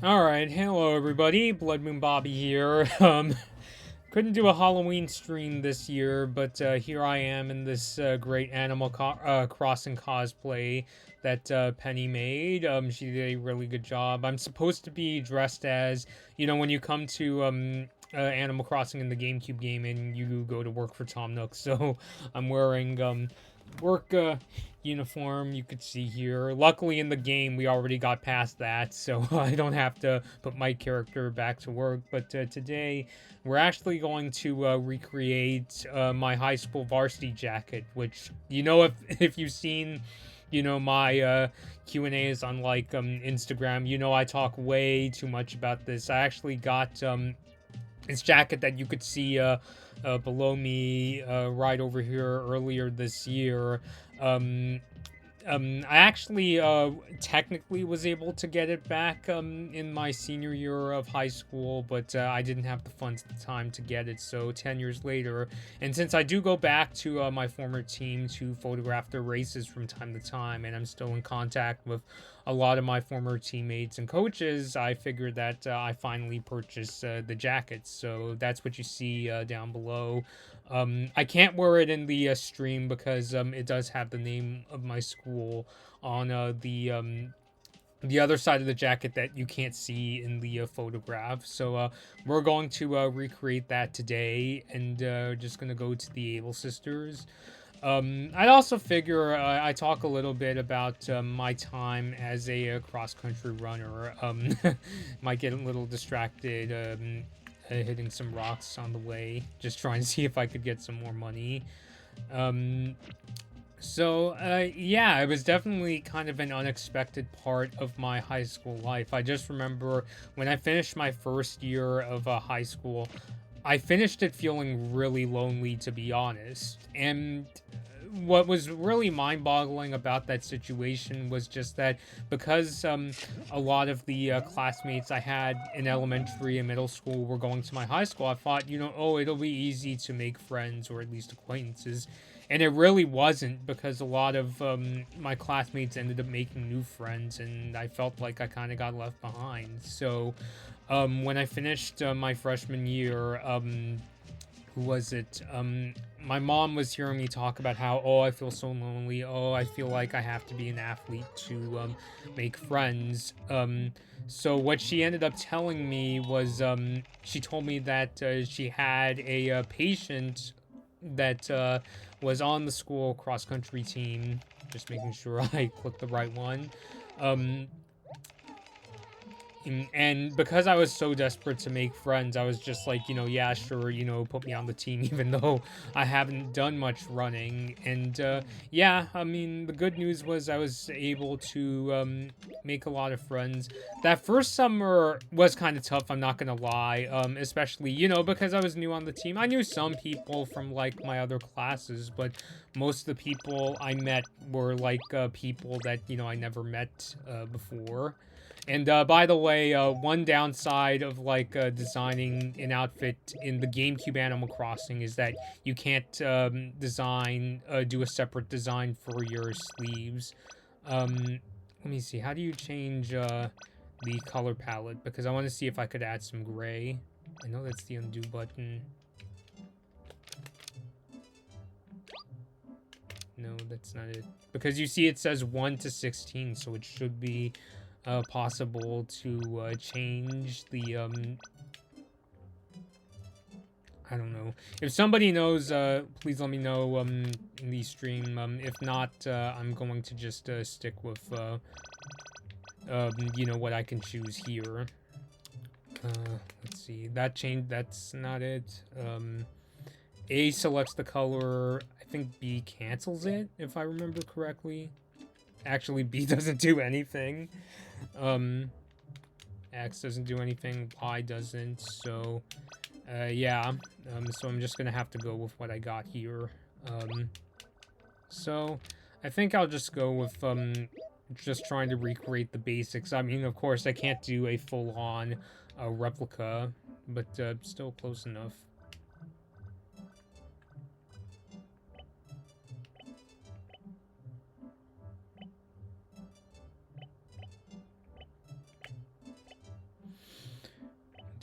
Alright, hello everybody, Blood Moon Bobby here. Couldn't do a Halloween stream this year, but here I am in this great Crossing cosplay that Penny made. She did a really good job. I'm supposed to be dressed as, when you come to Animal Crossing in the GameCube game and you go to work for Tom Nook, so I'm wearing work uniform you could see here. Luckily in the game we already got past that, so I don't have to put my character back to work. But today we're actually going to recreate my high school varsity jacket, which if you've seen my Q&As on like Instagram, I talk way too much about this. I actually got this jacket that you could see below me right over here earlier this year. Um, I actually technically was able to get it back in my senior year of high school, but I didn't have the funds at the time to get it, so 10 years later. And since I do go back to my former team to photograph their races from time to time, and I'm still in contact with a lot of my former teammates and coaches, I figured that I finally purchased the jackets. So that's what you see down below. I can't wear it in the stream because it does have the name of my school on the other side of the jacket that you can't see in the photograph. So we're going to recreate that today, and just gonna go to the Able Sisters. I'd also figure I talk a little bit about my time as a cross-country runner. Might get a little distracted hitting some rocks on the way, just trying to see if I could get some more money. Um, yeah, it was definitely kind of an unexpected part of my high school life. I just remember when I finished my first year of high school, I finished it feeling really lonely, to be honest. And what was really mind-boggling about that situation was just that because a lot of the classmates I had in elementary and middle school were going to my high school, I thought, oh, it'll be easy to make friends or at least acquaintances. And it really wasn't, because a lot of my classmates ended up making new friends, and I felt like I kind of got left behind. So when I finished my freshman year, who was it? My mom was hearing me talk about how, oh, I feel so lonely. Oh, I feel like I have to be an athlete to make friends. So what she ended up telling me was, she told me that she had a patient that was on the school cross country team. Just making sure I clicked the right one. Um, and because I was so desperate to make friends, I was just like, yeah, sure, put me on the team, even though I haven't done much running. And yeah, I mean, the good news was I was able to make a lot of friends. That first summer was kind of tough, I'm not gonna lie, especially, because I was new on the team. I knew some people from, like, my other classes, but most of the people I met were, like, people that, I never met before. And by the way, one downside of like designing an outfit in the GameCube Animal Crossing is that you can't do a separate design for your sleeves. Let me see, how do you change the color palette? Because I want to see if I could add some gray. I know that's the undo button. No, that's not it. Because you see it says 1 to 16, so it should be possible to change the I don't know. If somebody knows, please let me know in the stream. If not, I'm going to just stick with what I can choose here. Let's see. That's not it. A selects the color. I think B cancels it, if I remember correctly. Actually, B doesn't do anything. X doesn't do anything, Y doesn't, so, yeah, so I'm just gonna have to go with what I got here. So, I think I'll just go with, just trying to recreate the basics. I mean, of course, I can't do a full-on, replica, but, still close enough.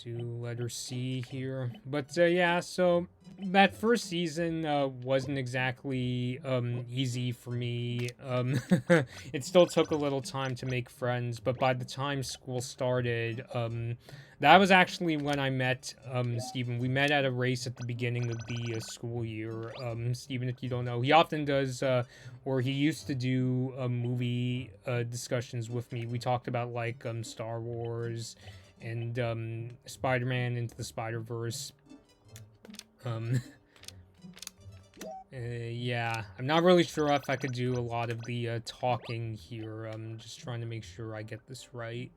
do letter C here. But yeah, so that first season wasn't exactly easy for me. It still took a little time to make friends, but by the time school started, that was actually when I met Steven. We met at a race at the beginning of the school year. Steven, if you don't know, he often does, or he used to do movie discussions with me. We talked about like Star Wars and Spider-Man Into the Spider-Verse. Yeah, I'm not really sure if I could do a lot of the talking here. I'm just trying to make sure I get this right.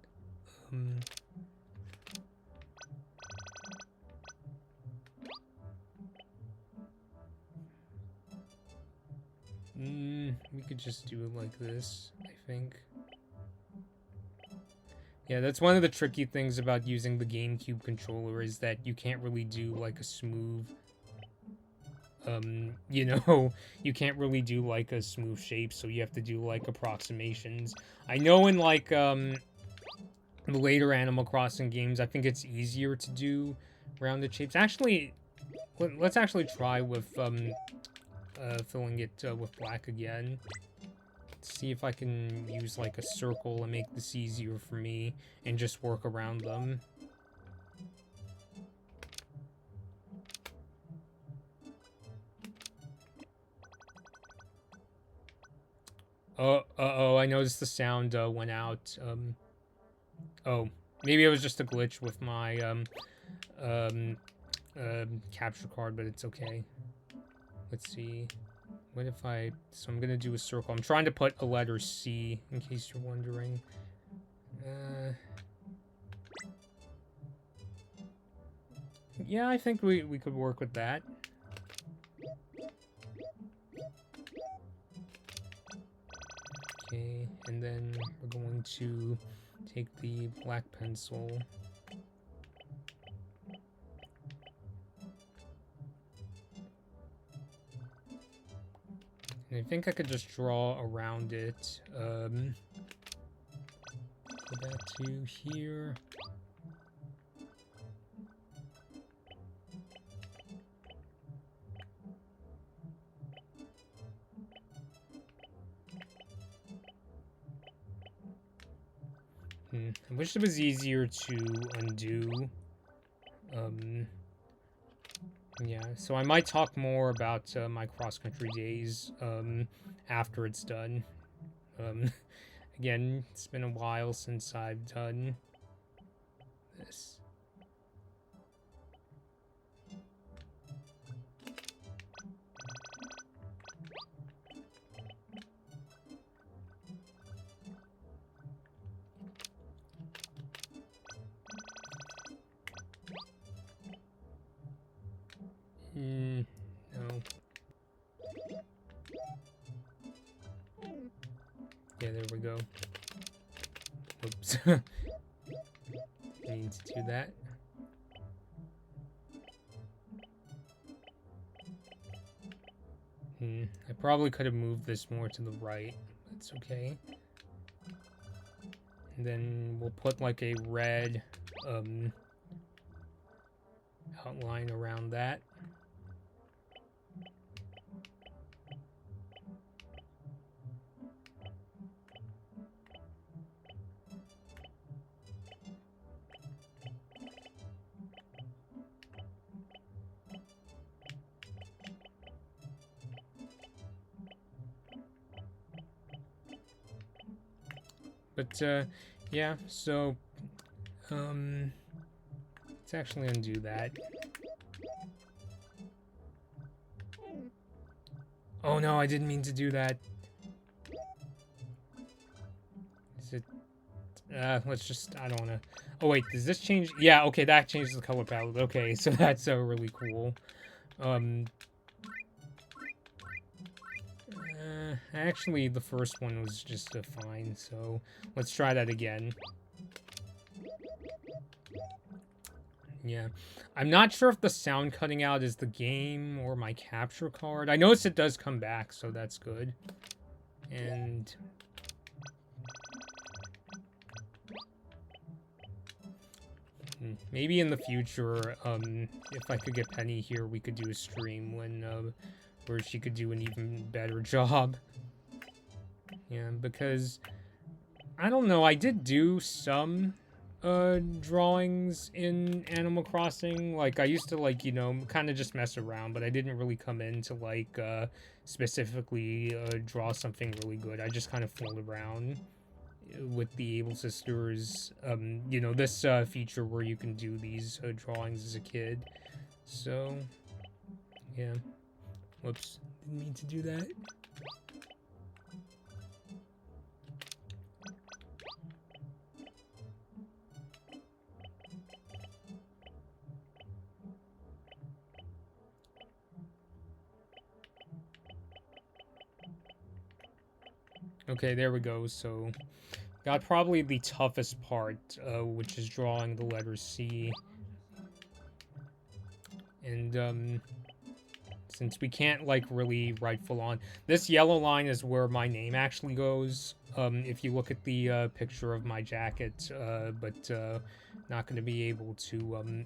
We could just do it like this, I think. Yeah, that's one of the tricky things about using the GameCube controller is that you can't really do like a smooth, you know, you can't really do like a smooth shape, so you have to do like approximations. I know in like, the later Animal Crossing games, I think it's easier to do rounded shapes. Actually, let's actually try with, filling it with black again. See if I can use like a circle and make this easier for me and just work around them. Oh, I noticed the sound went out. Oh, maybe it was just a glitch with my capture card, but it's okay. Let's see. What if so I'm gonna do a circle. I'm trying to put a letter C, in case you're wondering. Yeah, I think we could work with that. Okay, and then we're going to take the black pencil. And I think I could just draw around it. Go back to here. I wish it was easier to undo. Yeah, so I might talk more about my cross-country days after it's done. Again, it's been a while since I've done this. No. Yeah, there we go. Oops. I need to do that. I probably could have moved this more to the right. That's okay. And then we'll put like a red outline around that. But, yeah, so, let's actually undo that. Oh no, I didn't mean to do that. Is it, let's just, I don't wanna, oh wait, does this change? Yeah, okay, that changes the color palette. Okay, so that's, really cool. Actually, the first one was just fine, so let's try that again. Yeah. I'm not sure if the sound cutting out is the game or my capture card. I noticed it does come back, so that's good. And... Maybe in the future, if I could get Penny here, we could do a stream where she could do an even better job. Yeah, because I don't know, I did do some drawings in Animal Crossing. Like, I used to, like, you know, kind of just mess around, but I didn't really come in to, like, specifically draw something really good. I just kind of fooled around with the Able Sisters, you know, this feature where you can do these drawings as a kid. So, yeah. Whoops, didn't mean to do that. Okay, there we go. So, got probably the toughest part, which is drawing the letter C. And, since we can't, like, really write full on, this yellow line is where my name actually goes, if you look at the, picture of my jacket, but, not gonna be able to,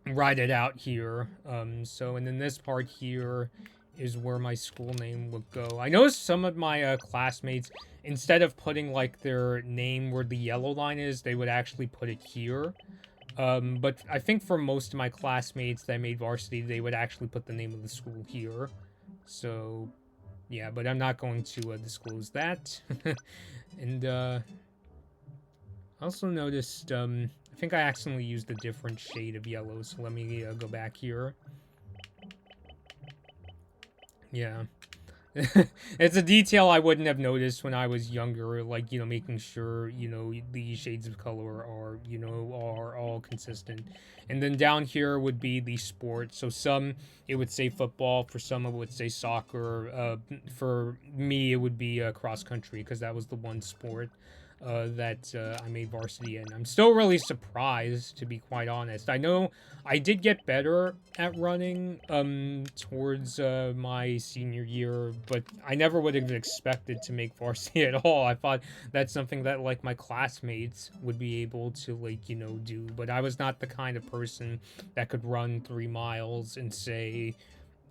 write it out here. So, and then this part here is where my school name would go. I noticed some of my classmates, instead of putting like their name where the yellow line is, they would actually put it here. But I think for most of my classmates that made Varsity, they would actually put the name of the school here. So, yeah, but I'm not going to disclose that. And I also noticed, I think I accidentally used a different shade of yellow, so let me go back here. Yeah. It's a detail I wouldn't have noticed when I was younger, like, you know, making sure, you know, the shades of color are, you know, are all consistent. And then down here would be the sport. So some, it would say football, for some it would say soccer. For me, it would be cross country, because that was the one sport that I made Varsity in. I'm still really surprised, to be quite honest. I know I did get better at running towards my senior year, but I never would have expected to make Varsity at all. I thought that's something that, like, my classmates would be able to, like, you know, do, but I was not the kind of person that could run 3 miles and say,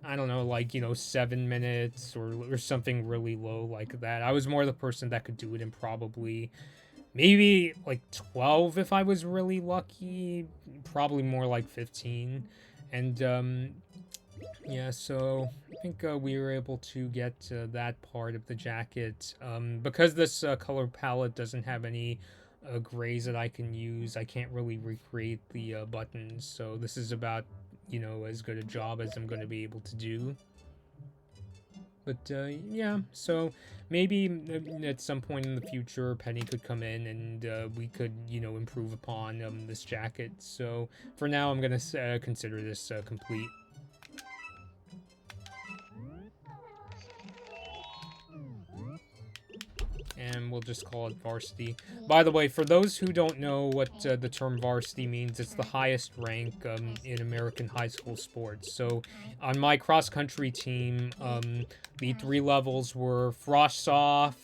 I don't know, like, you know, 7 minutes or something really low like that. I was more the person that could do it in probably maybe like 12 if I was really lucky, probably more like 15. And yeah, so I think we were able to get that part of the jacket. Because this color palette doesn't have any grays that I can use, I can't really recreate the buttons, so this is about, you know, as good a job as I'm going to be able to do. But yeah, so maybe at some point in the future, Penny could come in and we could, you know, improve upon this jacket. So for now, I'm going to consider this complete. And we'll just call it Varsity. By the way, for those who don't know what the term Varsity means, it's the highest rank in American high school sports. So on my cross-country team, the 3 levels were Frosh Soph,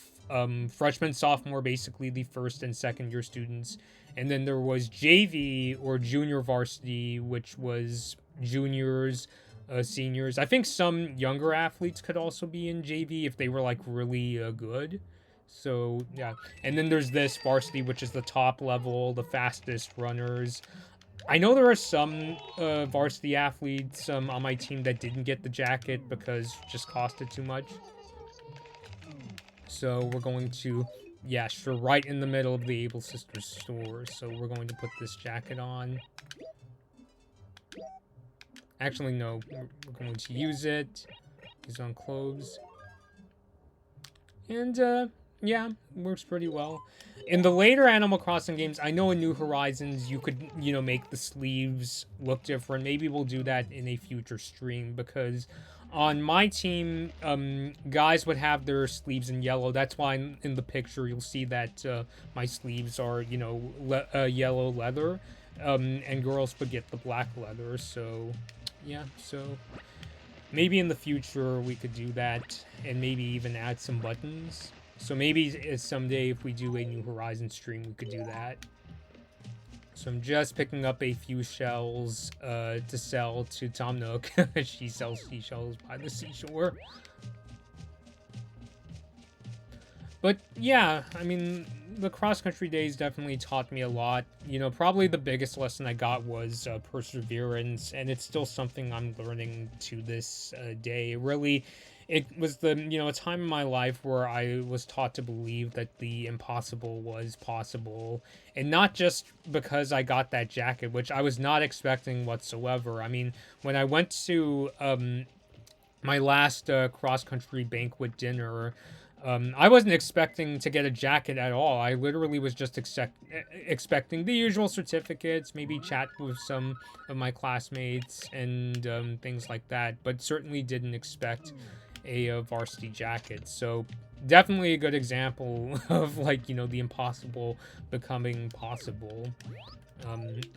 freshman, sophomore, basically the first and second year students. And then there was JV, or Junior Varsity, which was juniors, seniors. I think some younger athletes could also be in JV if they were, like, really good. So, yeah. And then there's this Varsity, which is the top level, the fastest runners. I know there are some Varsity athletes on my team that didn't get the jacket because it just costed too much. So we're going to, yeah, sure, right in the middle of the Able Sisters store. So we're going to put this jacket on. Actually, no, we're going to use it. Use on clothes. And, yeah, works pretty well. In the later Animal Crossing games, I know in New Horizons you could, you know, make the sleeves look different. Maybe we'll do that in a future stream, because on my team, guys would have their sleeves in yellow. That's why in the picture you'll see that my sleeves are, you know, yellow leather, and girls would get the black leather. So, yeah, so maybe in the future we could do that, and maybe even add some buttons. So maybe someday if we do a New Horizons stream, we could do that. So I'm just picking up a few shells to sell to Tom Nook. She sells seashells by the seashore. But yeah, I mean, the cross-country days definitely taught me a lot. You know, probably the biggest lesson I got was perseverance, and it's still something I'm learning to this day. Really, it was a time in my life where I was taught to believe that the impossible was possible, and not just because I got that jacket, which I was not expecting whatsoever. I mean, when I went to my last cross-country banquet dinner, I wasn't expecting to get a jacket at all. I literally was just expecting the usual certificates, maybe chat with some of my classmates and things like that, but certainly didn't expect a varsity jacket. So definitely a good example of, like, the impossible becoming possible.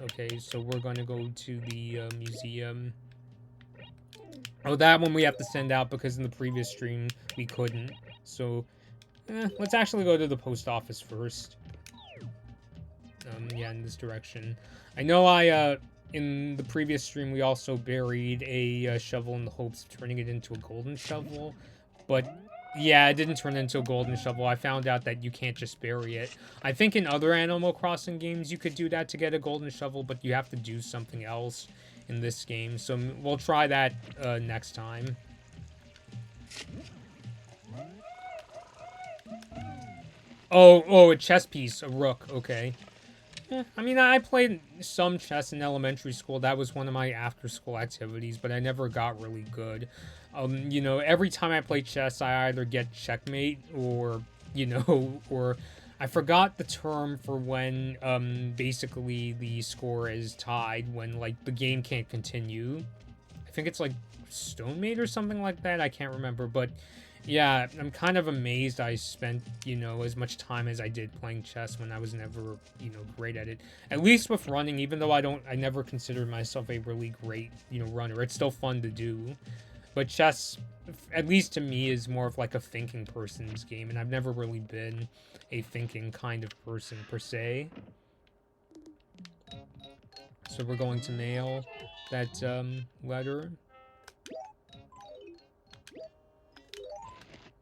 Okay, so we're going to go to the museum. Oh, that one we have to send out because in the previous stream we couldn't. So, let's actually go to the post office first. Yeah, in this direction. I know in the previous stream we also buried a shovel in the hopes of turning it into a golden shovel. But, yeah, it didn't turn into a golden shovel. I found out that you can't just bury it. I think in other Animal Crossing games you could do that to get a golden shovel, but you have to do something else in this game. So we'll try that next time. Oh, a chess piece, a rook, okay. I mean, I played some chess in elementary school. That was one of my after-school activities, but I never got really good. Every time I play chess, I either get checkmate or, or I forgot the term for when, basically the score is tied, when, like, the game can't continue. I think it's, like, stonemate or something like that. I can't remember, but yeah, I'm kind of amazed I spent, as much time as I did playing chess when I was never, great at it. At least with running, even though I never considered myself a really great, runner. It's still fun to do. But chess, at least to me, is more of like a thinking person's game, and I've never really been a thinking kind of person, per se. So we're going to mail that, letter.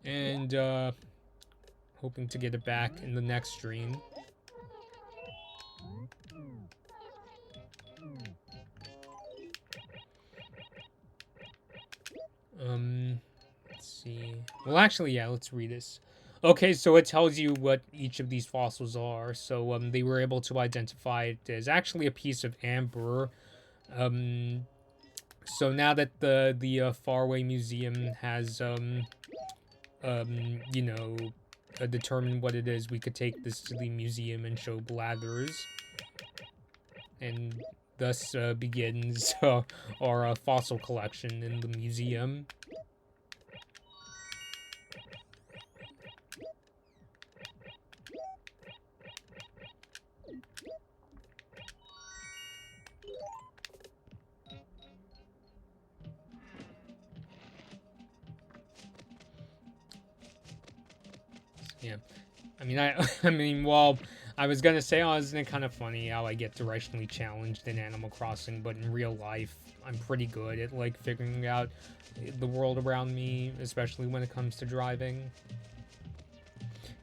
And, hoping to get it back in the next stream. Let's see. Well, actually, yeah, let's read this. Okay, so it tells you what each of these fossils are. So, they were able to identify it as actually a piece of amber. So now that the Faraway Museum has, determined what it is, we could take this to the museum and show Blathers. And thus begins our fossil collection in the museum. Yeah, I mean, well, I was gonna say, oh, isn't it kind of funny how I get directionally challenged in Animal Crossing, but in real life, I'm pretty good at, like, figuring out the world around me, especially when it comes to driving.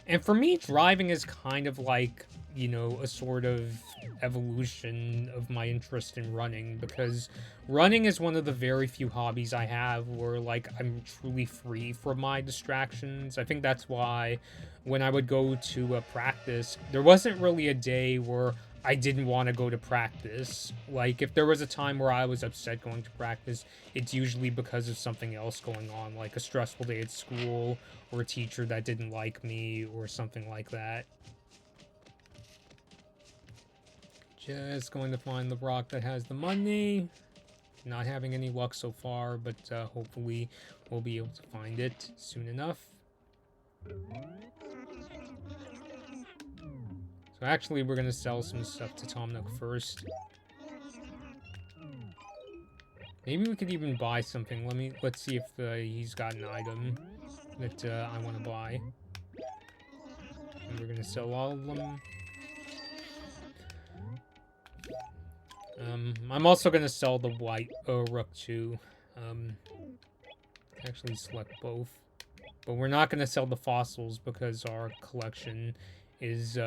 And for me, driving is kind of like, a sort of evolution of my interest in running, because running is one of the very few hobbies I have where, like, I'm truly free from my distractions. I think that's why when I would go to practice, there wasn't really a day where I didn't want to go to practice. Like, if there was a time where I was upset going to practice, it's usually because of something else going on, like a stressful day at school, or a teacher that didn't like me, or something like that. Just going to find the rock that has the money. Not having any luck so far, but hopefully we'll be able to find it soon enough. So actually, we're going to sell some stuff to Tom Nook first. Maybe we could even buy something. Let's see if he's got an item that I want to buy. And we're going to sell all of them. I'm also gonna sell the white rook too. Actually select both. But we're not gonna sell the fossils because our collection is,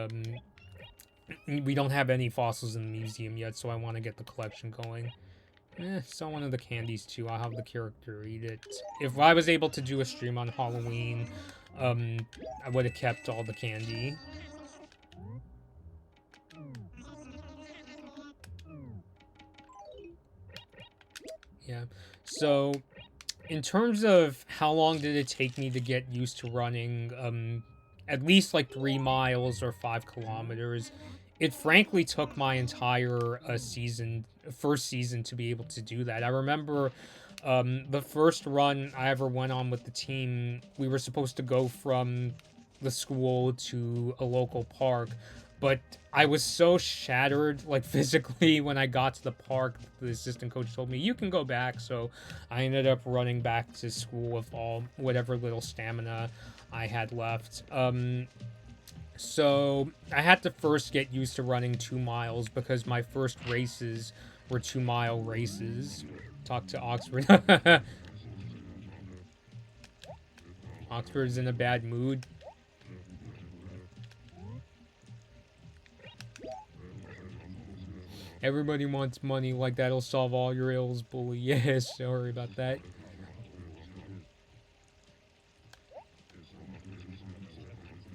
we don't have any fossils in the museum yet, so I want to get the collection going. Sell one of the candies too. I'll have the character eat it. If I was able to do a stream on Halloween, I would have kept all the candy. Yeah. So, in terms of how long did it take me to get used to running, at least like 3 miles or 5 kilometers, it frankly took my entire first season to be able to do that. I remember the first run I ever went on with the team, we were supposed to go from the school to a local park, but I was so shattered, like physically, when I got to the park. The assistant coach told me, "You can go back." So I ended up running back to school with whatever little stamina I had left. So I had to first get used to running 2 miles because my first races were 2 mile races. Talk to Oxford. Oxford's in a bad mood. Everybody wants money, like that'll solve all your ills, bully. Yeah, sorry about that.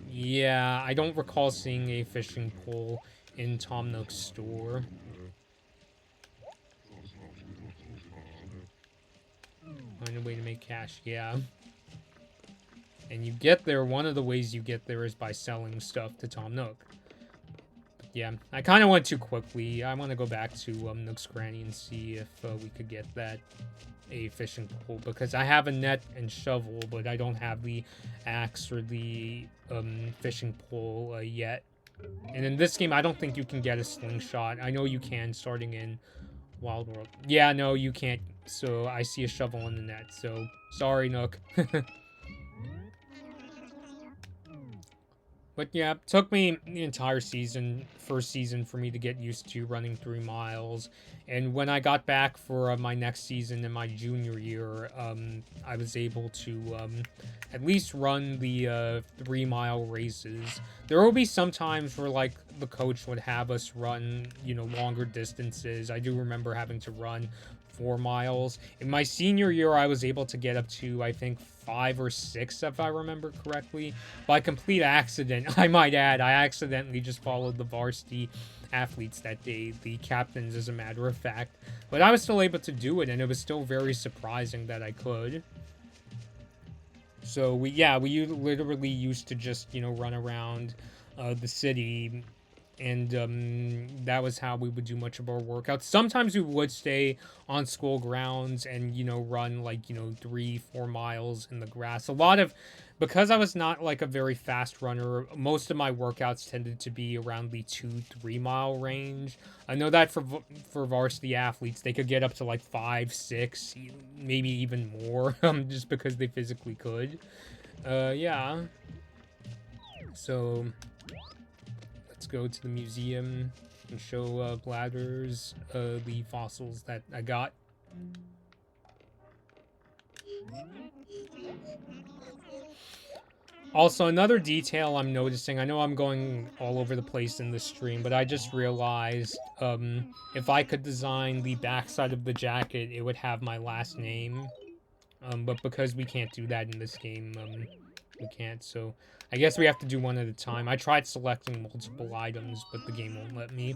Yeah, I don't recall seeing a fishing pole in Tom Nook's store. Find a way to make cash, yeah. And you get there, one of the ways you get there is by selling stuff to Tom Nook. But yeah, I kind of went too quickly. I want to go back to Nook's Granny and see if we could get a fishing pole, because I have a net and shovel, but I don't have the axe or the fishing pole yet. And in this game, I don't think you can get a slingshot. I know you can starting in Wild World. Yeah, no, you can't. So I see a shovel in the net. So sorry, Nook. But yeah, it took me the entire first season, for me to get used to running 3 miles. And when I got back for my next season in my junior year, I was able to at least run the 3 mile races. There will be some times where, like, the coach would have us run, longer distances. I do remember having to run 4 miles. In my senior year, I was able to get up to, I think, 5 or 6, if I remember correctly. By complete accident, I might add. I accidentally just followed the varsity athletes that day, the captains, as a matter of fact. But I was still able to do it, and it was still very surprising that I could. So we literally used to just, run around the city, and that was how we would do much of our workouts. Sometimes we would stay on school grounds and, run like, 3-4 miles in the grass. Because I was not like a very fast runner, most of my workouts tended to be around the 2-3 mile range. I know that for varsity athletes, they could get up to like 5, 6, maybe even more, just because they physically could. Yeah. So let's go to the museum and show Blathers the fossils that I got. Also, another detail I'm noticing, I know I'm going all over the place in this stream, but I just realized if I could design the backside of the jacket, it would have my last name. But because we can't do that in this game, we can't, so I guess we have to do one at a time. I tried selecting multiple items, but the game won't let me.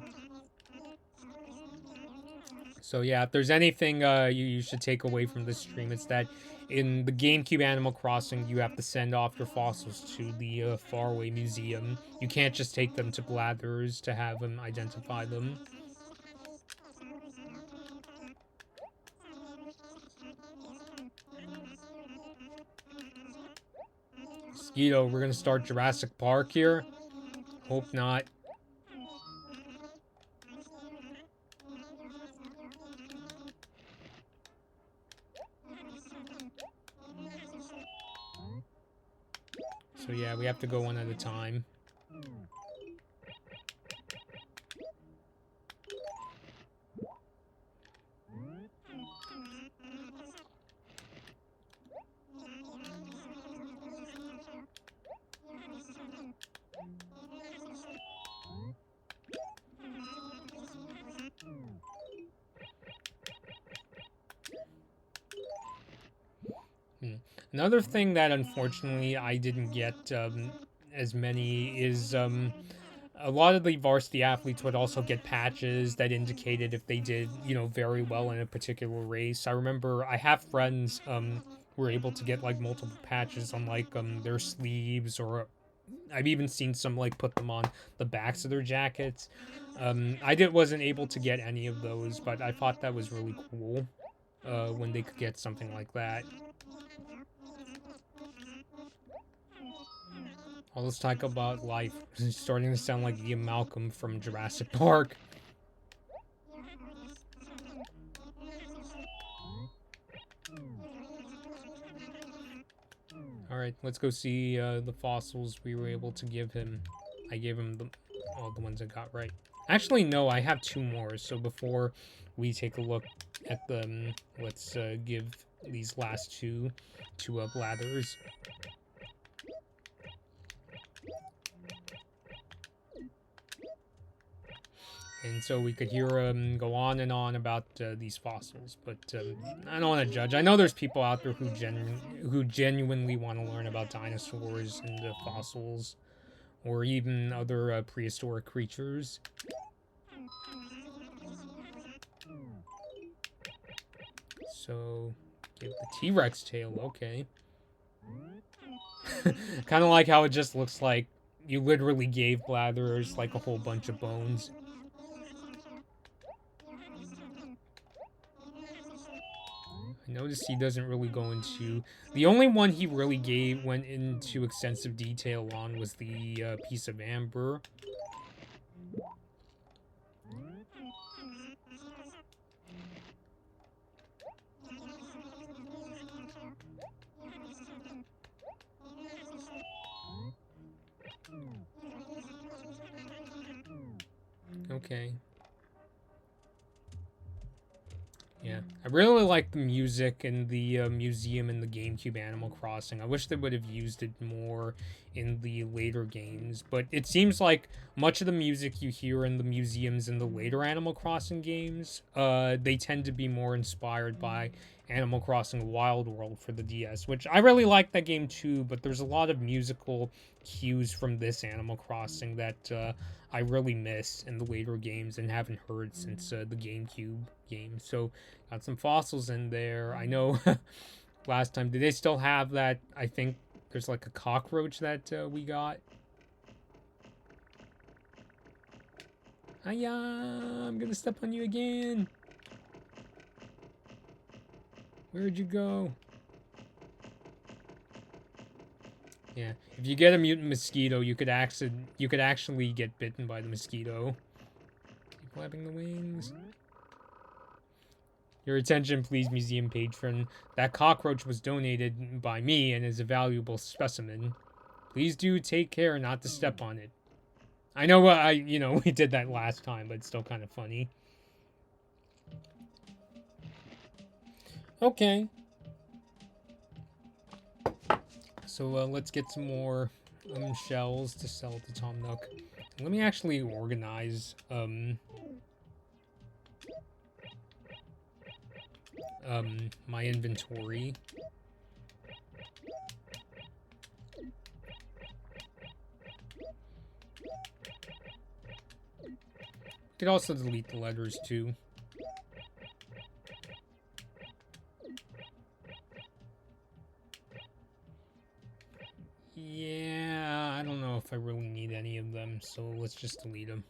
So yeah, if there's anything you should take away from this stream, it's that in the GameCube Animal Crossing, you have to send off your fossils to the faraway museum. You can't just take them to Blathers to have them identify them. Skeeto, we're gonna start Jurassic Park here? Hope not. So yeah, we have to go one at a time. Another thing that unfortunately I didn't get as many is a lot of the varsity athletes would also get patches that indicated if they did, very well in a particular race. I remember I have friends who were able to get like multiple patches on like their sleeves, or I've even seen some like put them on the backs of their jackets. Wasn't able to get any of those, but I thought that was really cool when they could get something like that. All this talk about life is starting to sound like Ian Malcolm from Jurassic Park. Alright, let's go see the fossils we were able to give him. I gave him all the ones I got right. Actually, no, I have 2 more, so before we take a look at them, let's give these last 2 to Blathers. And so we could hear him go on and on about these fossils, but I don't want to judge. I know there's people out there who genuinely want to learn about dinosaurs and fossils, or even other prehistoric creatures. So, give the T-Rex tail, okay. Kind of like how it just looks like you literally gave Blathers like a whole bunch of bones. I noticed he doesn't really go into... The only one he really went into extensive detail on was the piece of amber. Okay. Yeah, I really like the music in the museum in the GameCube Animal Crossing. I wish they would have used it more in the later games, but it seems like much of the music you hear in the museums in the later Animal Crossing games, they tend to be more inspired by Animal Crossing Wild World for the DS, which I really like that game too, but there's a lot of musical cues from this Animal Crossing that I really miss in the later games and haven't heard since the GameCube game. So got some fossils in there. I know last time, did they still have that? I think there's like a cockroach that we got. Hiya! I'm gonna step on you again. Where'd you go? Yeah, if you get a mutant mosquito, you could actually get bitten by the mosquito. Keep flapping the wings. Your attention, please, museum patron. That cockroach was donated by me and is a valuable specimen. Please do take care not to step on it. I know we did that last time, but it's still kind of funny. Okay. So let's get some more shells to sell to Tom Nook. Let me actually organize my inventory. Could also delete the letters too. Yeah, I don't know if I really need any of them, so let's just delete them.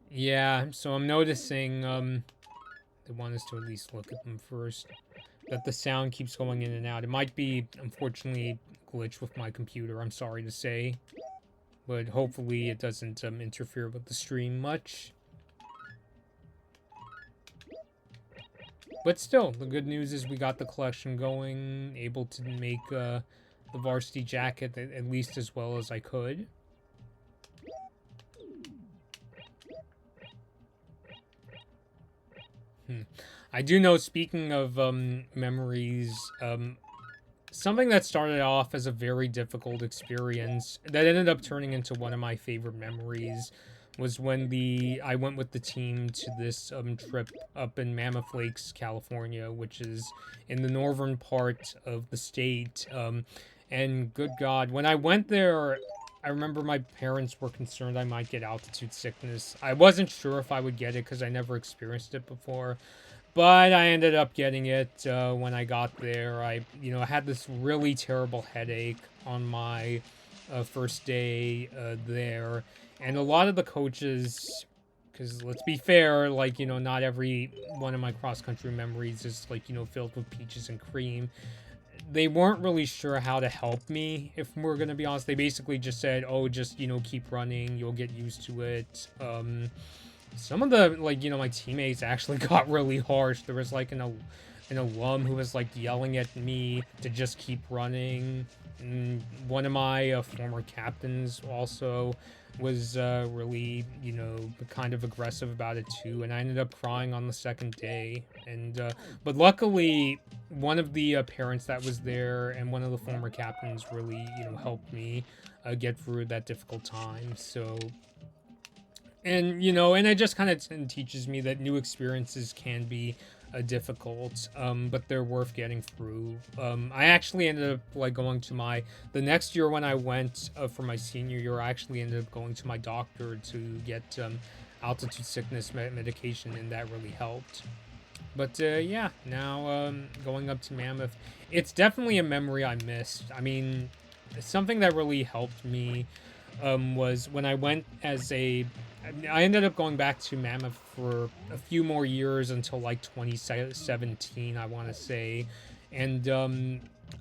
Yeah, so I'm noticing, they want us to at least look at them first. That the sound keeps going in and out. It might be, unfortunately, glitch with my computer, I'm sorry to say. But hopefully it doesn't interfere with the stream much. But still, the good news is we got the collection going, able to make the varsity jacket at least as well as I could. I do know, speaking of memories, something that started off as a very difficult experience that ended up turning into one of my favorite memories was when I went with the team to this trip up in Mammoth Lakes, California, which is in the northern part of the state. And good God, when I went there, I remember my parents were concerned I might get altitude sickness. I wasn't sure if I would get it because I never experienced it before. But I ended up getting it when I got there. I had this really terrible headache on my first day there. And a lot of the coaches, because let's be fair, like, not every one of my cross-country memories is, like, filled with peaches and cream. They weren't really sure how to help me, if we're going to be honest. They basically just said, oh, just, keep running. You'll get used to it. Some of the, like, my teammates actually got really harsh. There was, like, an alum who was, like, yelling at me to just keep running. And one of my former captains also was really, kind of aggressive about it, too. And I ended up crying on the second day. And, but luckily, one of the parents that was there and one of the former captains really, helped me get through that difficult time. So... And, and it just kind of teaches me that new experiences can be difficult, but they're worth getting through. I actually ended up, like, going to the next year when I went for my senior year, I actually ended up going to my doctor to get altitude sickness medication, and that really helped. But, yeah, now going up to Mammoth, it's definitely a memory I missed. I mean, something that really helped me was when I went I ended up going back to Mammoth for a few more years until like 2017, I want to say. And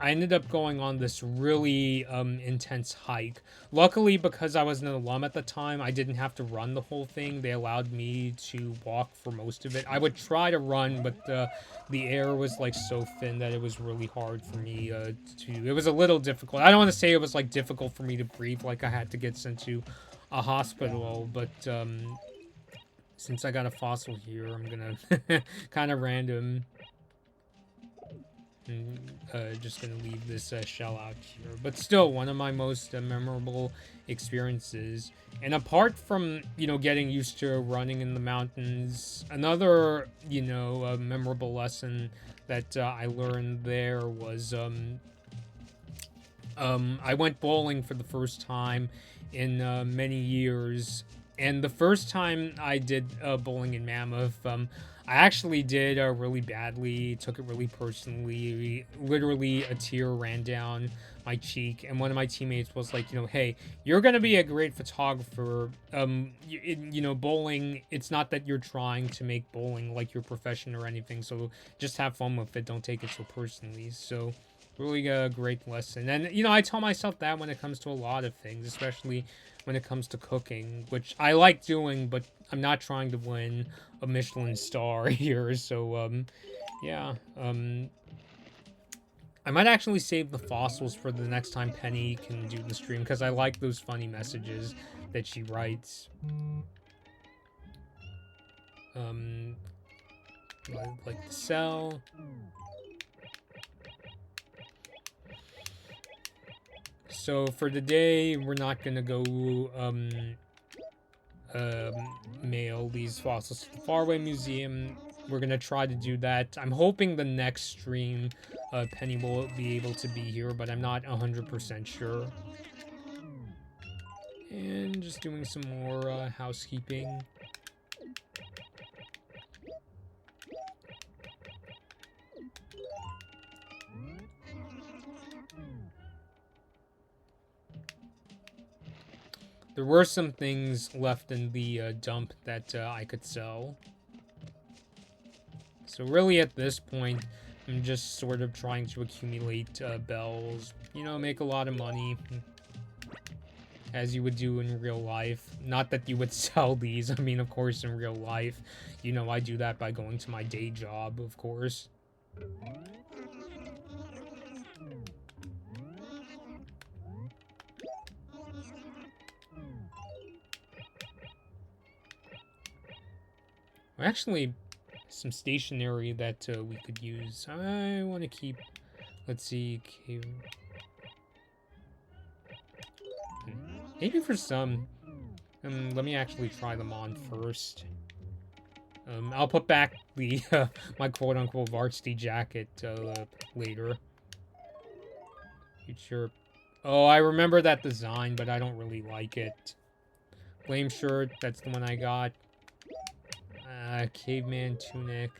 I ended up going on this really intense hike. Luckily, because I was an alum at the time, I didn't have to run the whole thing. They allowed me to walk for most of it. I would try to run, but the air was like so thin that it was really hard for me it was a little difficult. I don't want to say it was like difficult for me to breathe, like I had to get sent to a hospital, but since I got a fossil here, I'm gonna kind of random. And, just gonna leave this shell out here, but still one of my most memorable experiences. And apart from getting used to running in the mountains, another memorable lesson that I learned there was I went bowling for the first time in many years. And the first time I did bowling in Mammoth, I actually did really badly, took it really personally. Literally, a tear ran down my cheek. And one of my teammates was like, hey, you're going to be a great photographer. Bowling, it's not that you're trying to make bowling like your profession or anything. So just have fun with it. Don't take it so personally. So really a great lesson. And, I tell myself that when it comes to a lot of things, especially when it comes to cooking, which I like doing, but I'm not trying to win a Michelin star here. So, yeah. I might actually save the fossils for the next time Penny can do the stream, because I like those funny messages that she writes. Like the cell. So for today, we're not gonna go mail these fossils to the Faraway Museum. We're gonna try to do that. I'm hoping the next stream, Penny will be able to be here, but I'm not 100% sure. And just doing some more housekeeping. There were some things left in the dump that I could sell. So really at this point, I'm just sort of trying to accumulate bells. Make a lot of money. As you would do in real life. Not that you would sell these. I mean, of course, in real life. I do that by going to my day job, of course. Actually, some stationery that we could use. I want to keep Let's see. Maybe for some. Let me actually try them on first. I'll put back the my quote-unquote varsity jacket later. Future. Oh, I remember that design, but I don't really like it. Flame shirt, that's the one I got. Caveman tunic.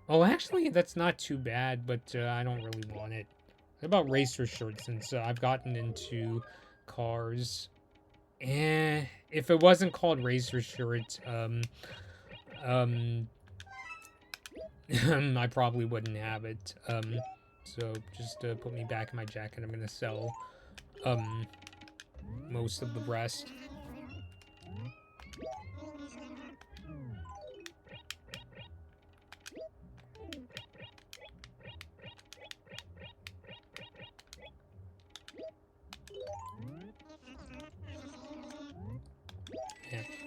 Oh, actually, that's not too bad, but I don't really want it. What about racer shirt, since I've gotten into cars? If it wasn't called racer shirt, I probably wouldn't have it. So just put me back in my jacket. I'm gonna sell, most of the rest.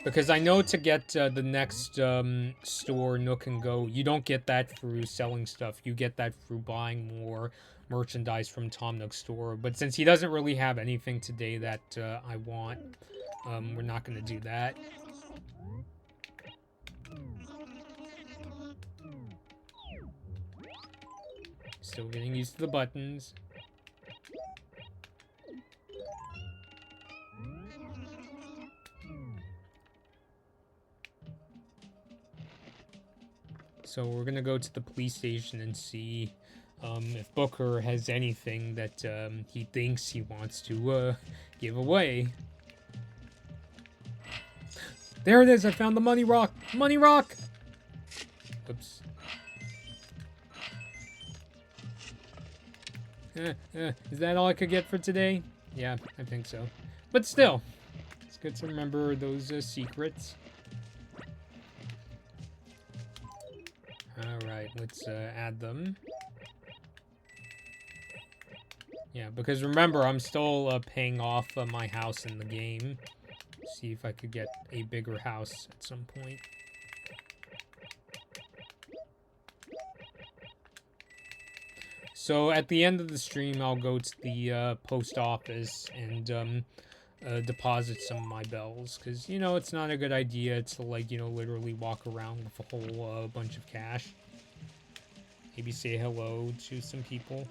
Because I know to get the next store, Nook and Go, you don't get that through selling stuff. You get that through buying more merchandise from Tom Nook's store. But since he doesn't really have anything today that I want, we're not going to do that. Still getting used to the buttons. So we're gonna go to the police station and see if Booker has anything that he thinks he wants to give away. There it is! I found the money rock! Money rock! Oops. Is that all I could get for today? Yeah, I think so. But still, it's good to remember those secrets. Alright, let's add them. Yeah, because remember, I'm still paying off my house in the game. See if I could get a bigger house at some point. So at the end of the stream, I'll go to the post office and deposit some of my bells. Because, you know, it's not a good idea to, like, you know, literally walk around with a whole bunch of cash. Maybe say hello to some people.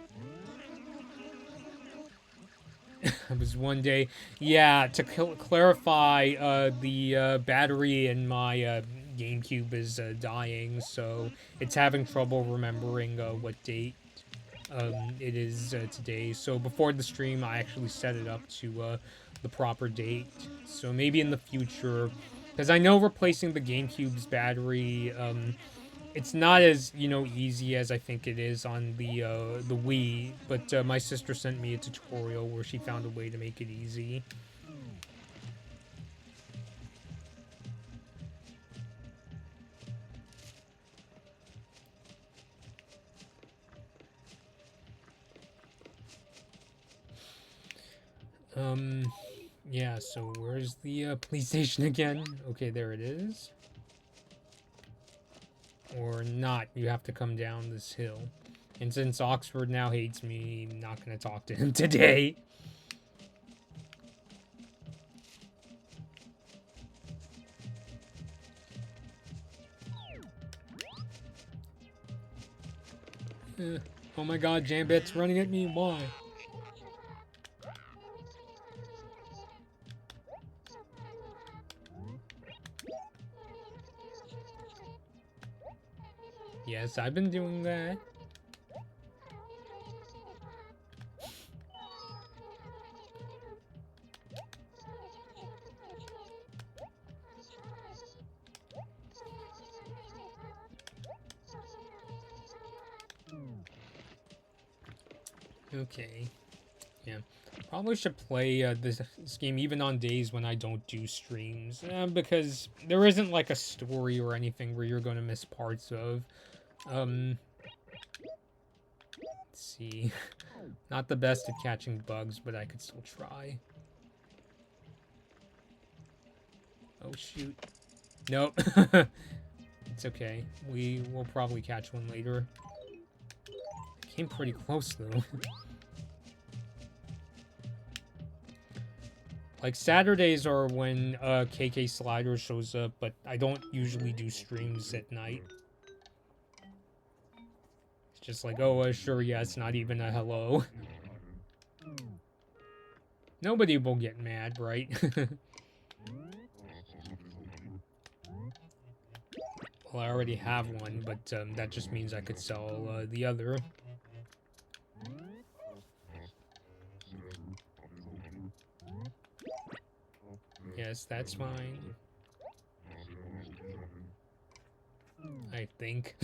It was one day. Yeah, to clarify, the battery in my GameCube is dying, so it's having trouble remembering what date it is today. So before the stream, I actually set it up to the proper date. So maybe in the future, because I know replacing the GameCube's battery, it's not as, you know, easy as I think it is on the Wii, but my sister sent me a tutorial where she found a way to make it easy. Yeah, so where's the police station again? Okay, there it is. Or not, you have to come down this hill. And since Oxford now hates me, I'm not gonna talk to him today. Oh my god, Jambit's running at me, why? Yes, I've been doing that. Okay. Yeah. Probably should play this game even on days when I don't do streams. Because there isn't like a story or anything where you're going to miss parts of. Let's see. Not the best at catching bugs, but I could still try. Oh, shoot. Nope. It's okay. We will probably catch one later. Came pretty close, though. Like, Saturdays are when KK Slider shows up, but I don't usually do streams at night. It's just like, oh, sure, yeah, it's not even a hello. Nobody will get mad, right? Well, I already have one, but that just means I could sell the other. Yes, that's fine. I think.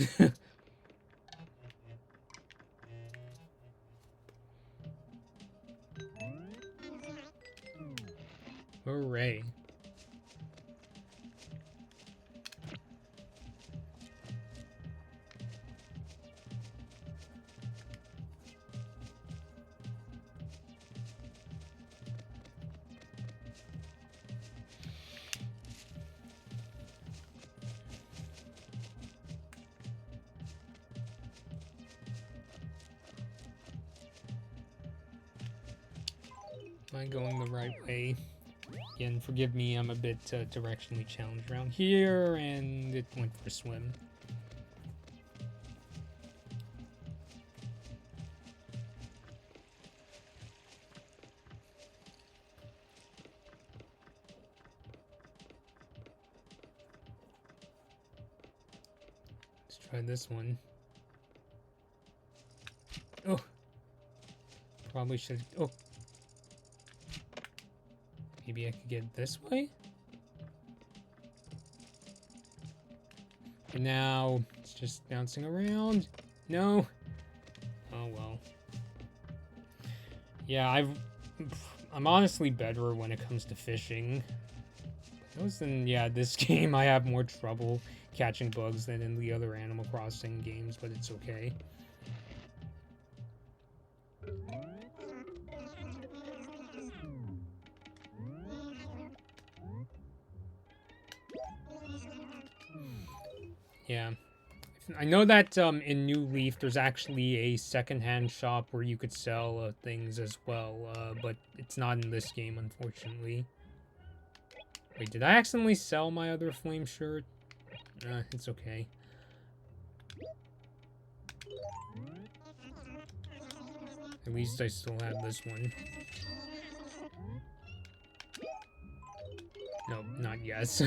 Hooray. Am I going the right way? Again, forgive me, I'm a bit directionally challenged around here, and it went for a swim. Let's try this one. Oh! Probably should... Oh! Maybe I could get this way? And now, it's just bouncing around. No! Oh well. Yeah, I'm honestly better when it comes to fishing. Yeah, this game I have more trouble catching bugs than in the other Animal Crossing games, but it's okay. Yeah. I know that in New Leaf there's actually a secondhand shop where you could sell things as well, but it's not in this game, unfortunately. Wait, did I accidentally sell my other flame shirt? It's okay. At least I still have this one. No, not yes.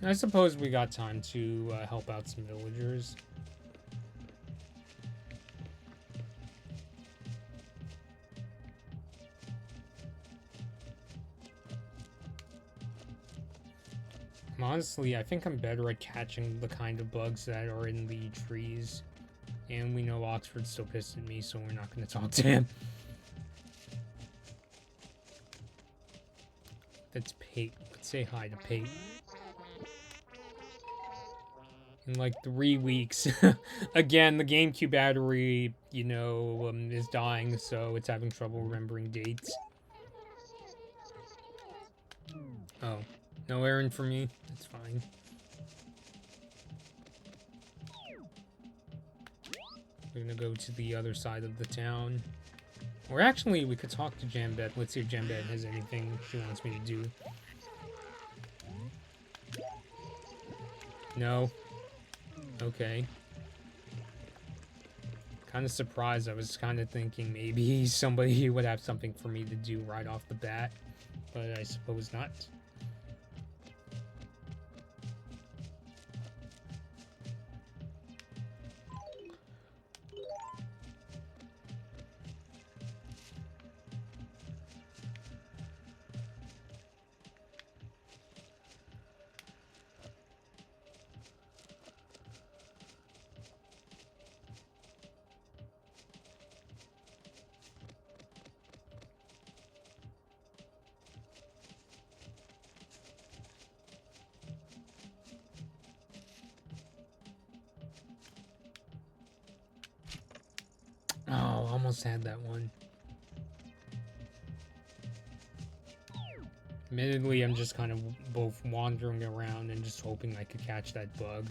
I suppose we got time to help out some villagers. Honestly, I think I'm better at catching the kind of bugs that are in the trees. And we know Oxford's still pissed at me, so we're not going to talk to him. That's Pate. Let's say hi to Pate. In like 3 weeks. Again, the GameCube battery, you know, is dying, so it's having trouble remembering dates. Oh, no errand for me? That's fine. We're gonna go to the other side of the town. Or actually, we could talk to Jambet. Let's see if Jambet has anything she wants me to do. No. Okay. Kind of surprised. I was kind of thinking maybe somebody would have something for me to do right off the bat. But I suppose not. almost had that one. Admittedly, I'm just kind of both wandering around and just hoping I could catch that bug.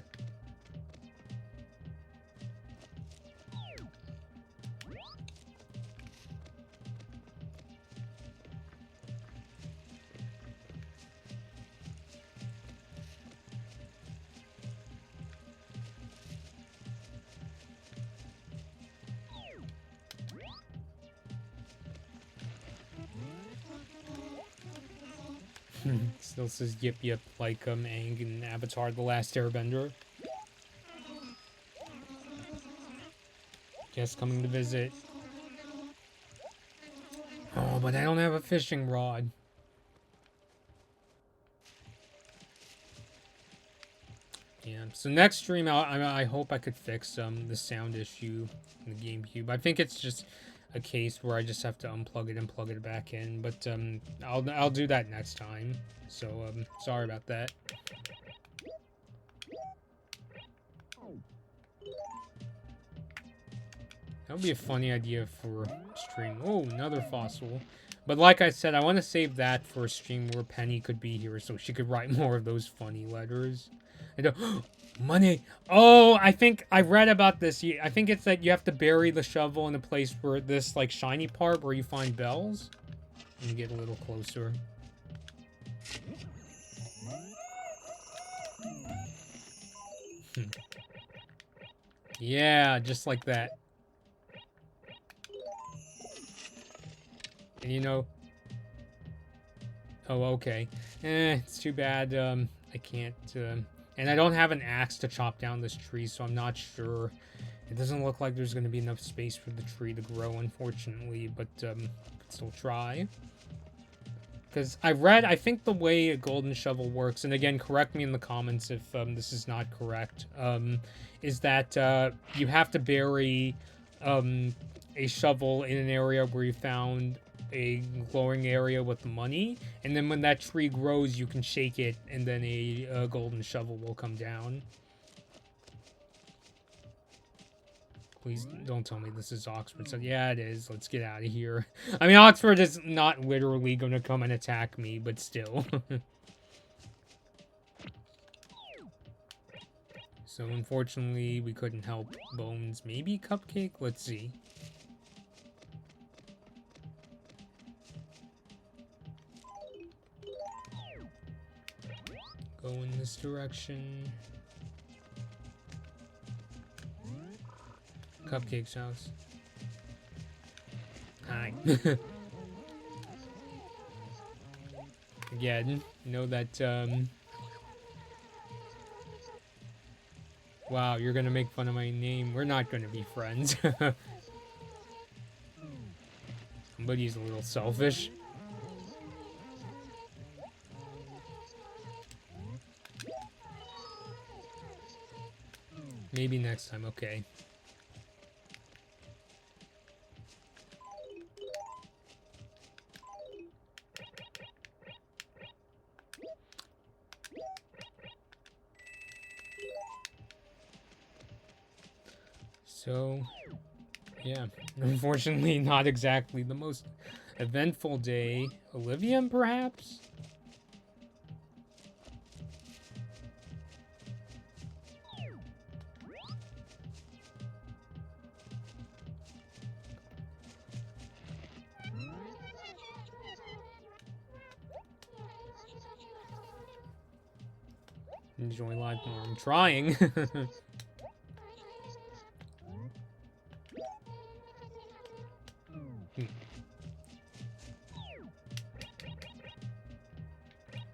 Still says yip yip like Aang in Avatar The Last Airbender. Guest coming to visit. Oh, but I don't have a fishing rod. Yeah, so next stream I hope I could fix the sound issue in the GameCube. I think it's just a case where I just have to unplug it and plug it back in, but I'll do that next time. So sorry about that. That would be a funny idea for stream. Oh, another fossil. But like I said, I want to save that for a stream where Penny could be here so she could write more of those funny letters. And money! Oh, I think I read about this. I think it's that you have to bury the shovel in a place where this, like, shiny part where you find bells. Let me get a little closer. Yeah, just like that. And you know... Oh, okay. It's too bad, I can't, And I don't have an axe to chop down this tree, so I'm not sure. It doesn't look like there's going to be enough space for the tree to grow, unfortunately, but, could still try. Because I think the way a golden shovel works, and again, correct me in the comments if, this is not correct, is that, you have to bury, a shovel in an area where you found a glowing area with money, and then when that tree grows you can shake it and then a golden shovel will come down. Please don't tell me this is Oxford. So yeah, it is. Let's get out of here. I mean, Oxford is not literally gonna come and attack me, but still. So unfortunately we couldn't help Bones. Maybe Cupcake? Let's see. Go in this direction. Cupcake's house. Hi. Again, know that, wow, you're gonna make fun of my name. We're not gonna be friends. Somebody's a little selfish. Maybe next time, okay. So, yeah, unfortunately not exactly the most eventful day. Olivia, perhaps? Enjoy life more. I'm trying.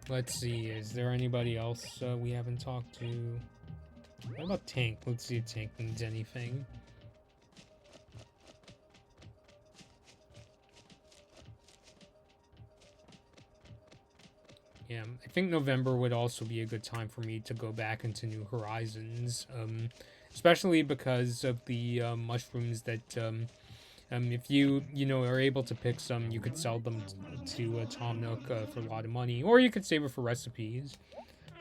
Let's see, is there anybody else we haven't talked to? What about Tank? Let's see if Tank needs anything. Yeah, I think November would also be a good time for me to go back into New Horizons, especially because of the mushrooms that, if you know, are able to pick some, you could sell them to Tom Nook for a lot of money, or you could save it for recipes.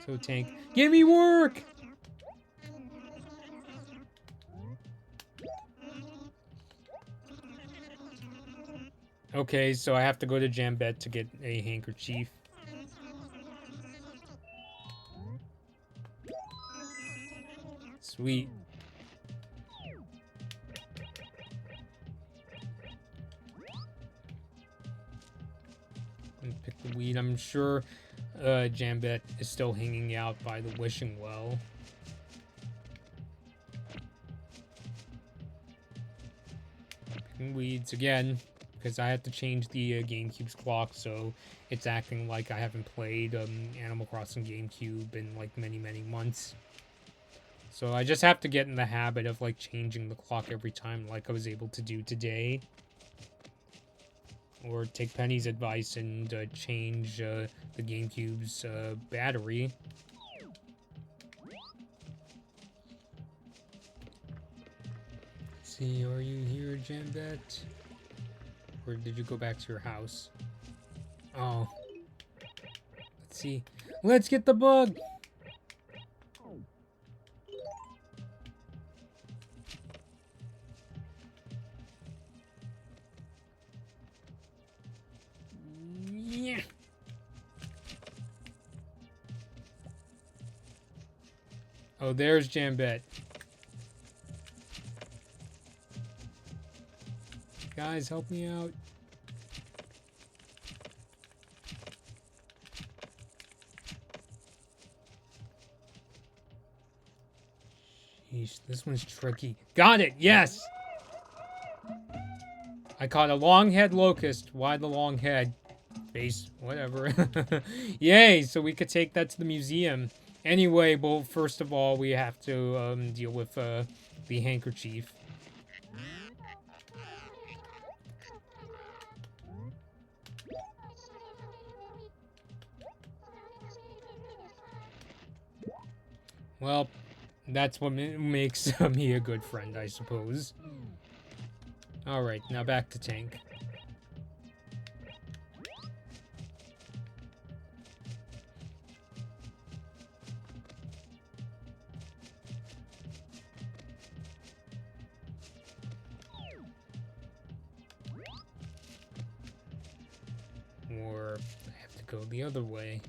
So Tank, give me work! Okay, so I have to go to Jambet to get a handkerchief. Sweet. Pick the weed. I'm sure Jambet is still hanging out by the wishing well. Picking weeds again, because I have to change the GameCube's clock, so it's acting like I haven't played Animal Crossing GameCube in like many months. So I just have to get in the habit of like changing the clock every time, like I was able to do today. Or take Penny's advice and change the GameCube's battery. Let's see, are you here, Jambet? Or did you go back to your house? Oh. Let's see. Let's get the bug! Yeah. Oh, there's Jambet. Guys, help me out. Sheesh, this one's tricky. Got it! Yes! I caught a long head locust. Why the long head? Face, whatever. Yay! So we could take that to the museum. Anyway, well, first of all, we have to deal with the handkerchief. Well, that's what makes me a good friend, I suppose. Alright, now back to Tank. Or I have to go the other way.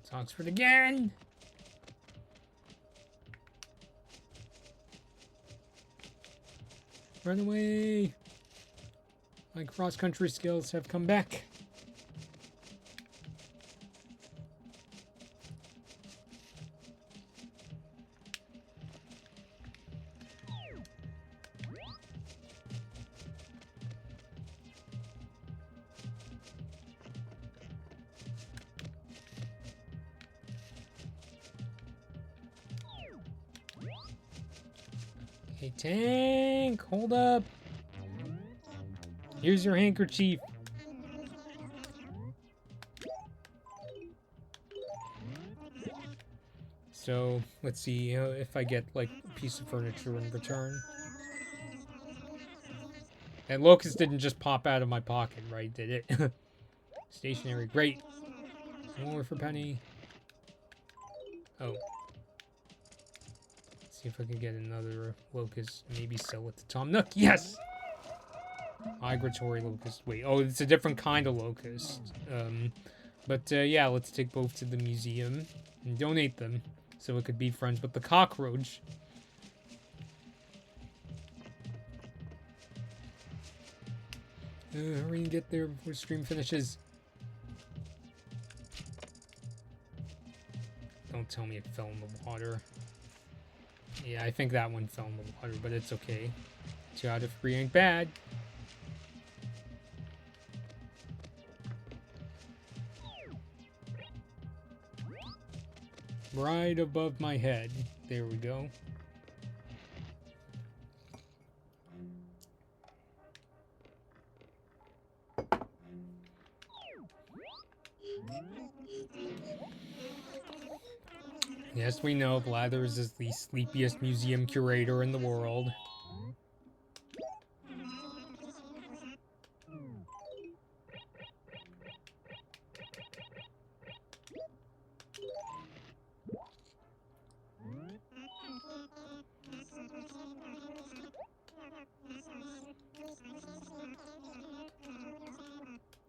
It's Oxford again! Run away! My cross-country skills have come back. Hey, Tank! Hold up! Here's your handkerchief. So, let's see if I get, like, a piece of furniture in return. And locust didn't just pop out of my pocket, right? Did it? Stationary. Great. More for Penny. Oh. Let's see if I can get another locust. Maybe sell it to Tom Nook. Yes! Migratory locust. Wait, oh, it's a different kind of locust. But yeah, let's take both to the museum and donate them so it could be friends with the cockroach. Hurry and get there before stream finishes. Don't tell me it fell in the water. Yeah, I think that one fell in the water, but it's okay. 2 out of 3 ain't bad. Right above my head. There we go. Yes, we know Blathers is the sleepiest museum curator in the world.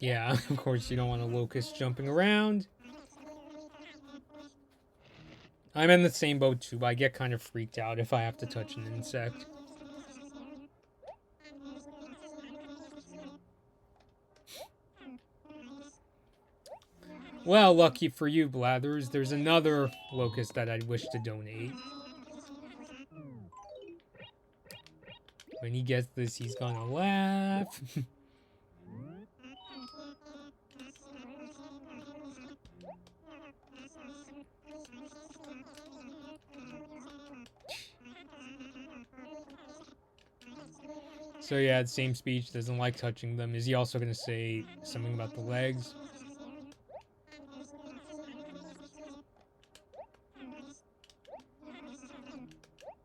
Yeah, of course you don't want a locust jumping around. I'm in the same boat too, but I get kind of freaked out if I have to touch an insect. Well, lucky for you, Blathers, there's another locust that I wish to donate. When he gets this, he's gonna laugh. So yeah, same speech, doesn't like touching them. Is he also gonna say something about the legs?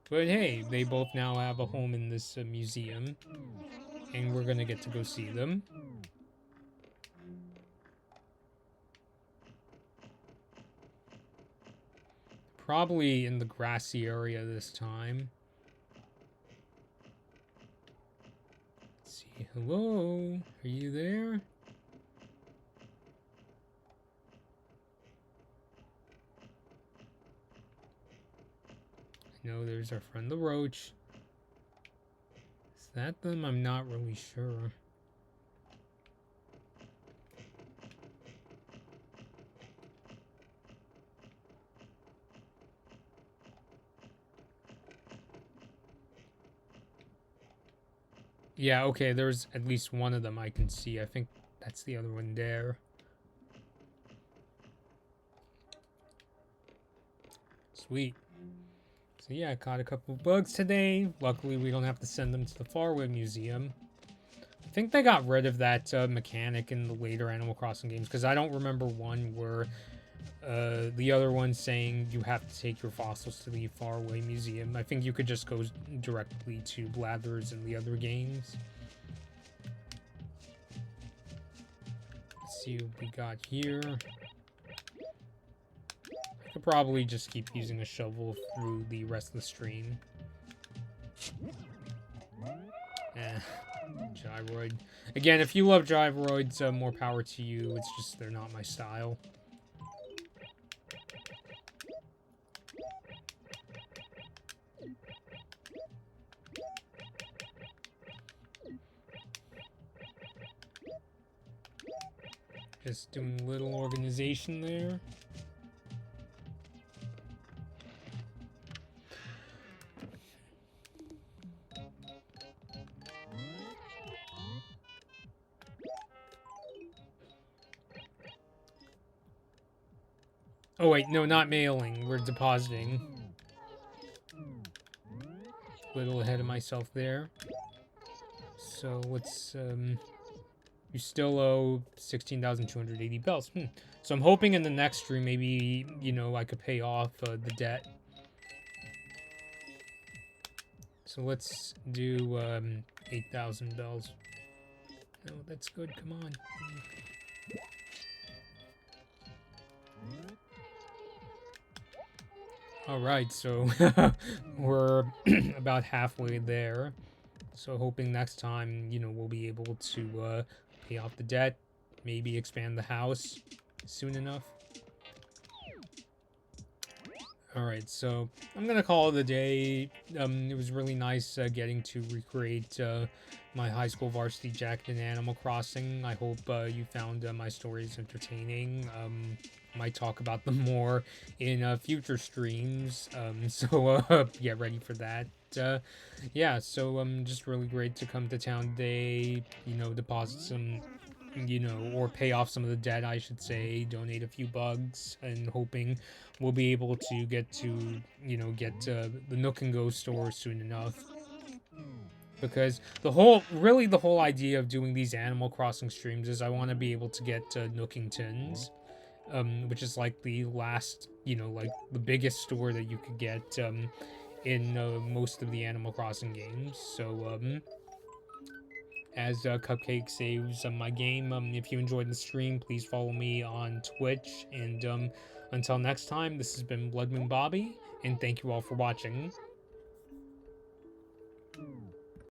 But hey, they both now have a home in this museum, and we're gonna get to go see them. Probably in the grassy area this time. Let's see, hello? Are you there? No, there's our friend the roach. Is that them? I'm not really sure. Yeah, okay, there's at least one of them I can see. I think that's the other one there. Sweet. So yeah, I caught a couple of bugs today. Luckily, we don't have to send them to the Faraway Museum. I think they got rid of that mechanic in the later Animal Crossing games, because I don't remember one where the other one saying you have to take your fossils to the Faraway Museum. I think you could just go directly to Blathers in the other games. Let's see what we got here. I could probably just keep using a shovel through the rest of the stream. Gyroid. Again, if you love gyroids, more power to you. It's just they're not my style. Just doing a little organization there. Oh wait, no, not mailing. We're depositing. A little ahead of myself there. So let's you still owe 16,280 bells. So I'm hoping in the next stream maybe, you know, I could pay off the debt. So let's do 8,000 bells. No, that's good. Come on. All right, so we're about halfway there. So hoping next time, you know, we'll be able to pay off the debt, maybe expand the house soon enough. All right, so I'm gonna call it a day. It was really nice getting to recreate my high school varsity jacket in Animal Crossing. I hope you found my stories entertaining. Might talk about them more in future streams. So get ready for that. Yeah, so just really great to come to town today. You know, deposit some, you know, or pay off some of the debt, I should say. Donate a few bugs, and hoping we'll be able to get to, you know, get the Nook and Go store soon enough. Because the whole idea of doing these Animal Crossing streams is I want to be able to get Nookingtons, which is like the last, you know, like the biggest store that you could get in most of the Animal Crossing games. So as Cupcake saves my game, if you enjoyed the stream, please follow me on Twitch. And until next time, this has been Blood Moon Bobby, and thank you all for watching.